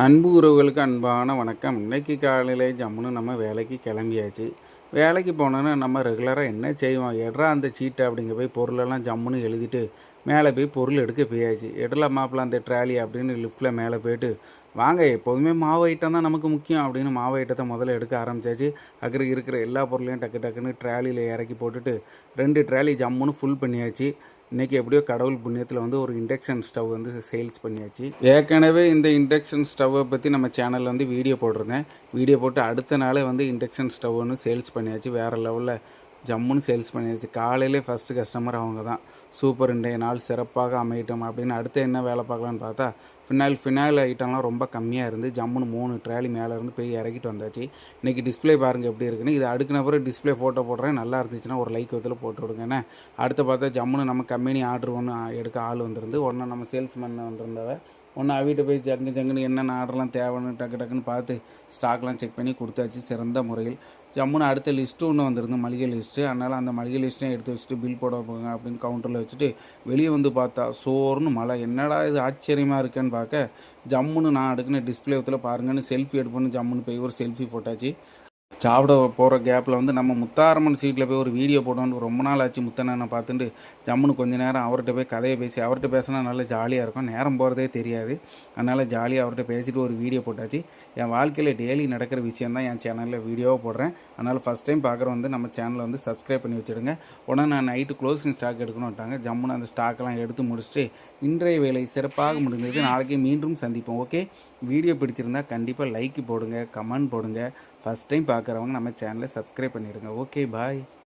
அன்பு உறவுகளுக்கு அன்பான வணக்கம். இன்றைக்கி காலையிலே ஜம்முன்னு நம்ம வேலைக்கு கிளம்பியாச்சு. வேலைக்கு போனோன்னா நம்ம ரெகுலராக என்ன செய்வோம், எட்ரா அந்த சீட்டை அப்படிங்க போய் பொருளெல்லாம் ஜம்முன்னு எழுதிட்டு மேலே போய் பொருள் எடுக்க போயாச்சு. எடலாம் மாப்பிள்ள அந்த ட்ராலி அப்படின்னு லிஃப்ட்டில் மேலே போய்ட்டு வாங்க, எப்போதுமே மாவு ஐட்டம் தான் நமக்கு முக்கியம் அப்படின்னு மாவு ஐட்டத்தை முதல்ல எடுக்க ஆரம்பித்தாச்சு. அக்கறை இருக்கிற எல்லா பொருளையும் டக்கு டக்குன்னு ட்ராலியில் இறக்கி போட்டுட்டு 2 ட்ராலி ஜம்முன்னு ஃபுல் பண்ணியாச்சு. இன்றைக்கி எப்படியோ கடவுள் புண்ணியத்தில் வந்து ஒரு இண்டக்ஷன் ஸ்டவ் வந்து சேல்ஸ் பண்ணியாச்சு. ஏற்கனவே இந்த இண்டக்ஷன் ஸ்டவ்வை பற்றி நம்ம சேனலில் வந்து வீடியோ போட்டிருந்தேன். வீடியோ போட்டு அடுத்த நாளே வந்து இண்டக்ஷன் ஸ்டவ் ஒன்று சேல்ஸ் பண்ணியாச்சு. வேறு லெவலில் ஜம்முன்னு சேல்ஸ் பண்ணியாச்சு. காலையிலே ஃபஸ்ட்டு கஸ்டமர் அவங்க தான். சூப்பர், இன்றைய நாள் சிறப்பாக அமையட்டும் அப்படின்னு அடுத்து என்ன வேலை பார்க்கலான்னு பார்த்தா ஃபினாயில் ஐட்டம்லாம் ரொம்ப கம்மியாக இருந்து ஜம்முன்னு 3 ட்ராலி மேலே இருந்து போய் இறக்கிட்டு வந்தாச்சு. இன்றைக்கி டிஸ்பிளே பாருங்கள் எப்படி இருக்குன்னு. இது அடுக்குன பிறகு டிஸ்பிளே ஃபோட்டோ போடுறேன். நல்லா இருந்துச்சுன்னா ஒரு லைக் வத்தில் போட்டு விடுங்கண்ணே. அடுத்து பார்த்தா ஜம்முன்னு நம்ம கம்பெனி ஆர்டர் ஒன்று எடுக்க ஆள் வந்துருந்து. ஒன்று நம்ம சேல்ஸ்மேன் வந்திருந்தவ ஒன்று அவிட்ட போய் ஜங்குன்னு என்னென்ன ஆர்டர்லாம் தேவைன்னு டக்குன்னு பார்த்து ஸ்டாக்லாம் செக் பண்ணி கொடுத்தாச்சு சிறந்த முறையில். ஜம்முன்னு அடுத்த லிஸ்ட்டு ஒன்று வந்துருந்து, மளிகை லிஸ்ட்டு. அதனால் அந்த மளிகை லிஸ்ட்டையும் எடுத்து வச்சுட்டு பில் போட போங்க அப்படின்னு கவுண்டரில் வச்சுட்டு வெளியே வந்து பார்த்தா சோர்னு மழை. என்னடா இது ஆச்சரியமாக இருக்கேன்னு பார்க்க ஜம்முன்னு நான் எடுக்குன்னு டிஸ்பிளே பாருங்கன்னு செல்ஃபி எடுப்போன்னு ஜம்முன்னு போய் ஒரு செல்ஃபி போட்டாச்சு. சாப்பிட போகிற கேப்பில் வந்து நம்ம முத்தாரம்மன் சீட்டில் போய் ஒரு வீடியோ போட்டோன்னு ரொம்ப நாள் ஆச்சு. முத்தண்ணனை பார்த்துட்டு ஜம்முன்னு கொஞ்சம் நேரம் அவர்கிட்ட போய் கதையை பேசி அவர்கிட்ட பேசினா நல்லா ஜாலியாக இருக்கும். நேரம் போகிறதே தெரியாது. அதனால் ஜாலியாக அவர்கிட்ட பேசிட்டு ஒரு வீடியோ போட்டாச்சு. என் வாழ்க்கையில் டெய்லி நடக்கிற விஷயந்தான் என் சேனலில் வீடியோவாக போடுறேன். அதனால் ஃபஸ்ட் டைம் பார்க்குற வந்து நம்ம சேனலை வந்து சப்ஸ்கிரைப் பண்ணி வச்சுடுங்க. உடனே நான் நைட்டு க்ளோசிங் ஸ்டாக் எடுக்கணும்ட்டாங்க. ஜம்முன்னு அந்த ஸ்டாக்கெல்லாம் எடுத்து முடிச்சுட்டு இன்றைய வேலை சிறப்பாக முடிந்தது. நாளைக்கு மீண்டும் சந்திப்போம். ஓகே, வீடியோ பிடிச்சிருந்தால் கண்டிப்பாக லைக் போடுங்க, கமெண்ட் போடுங்க. ஃபஸ்ட் டைம் பார்க்குறவங்க நம்ம சேனலை சப்ஸ்கிரைப் பண்ணிவிடுங்க. ஓகே, பாய்.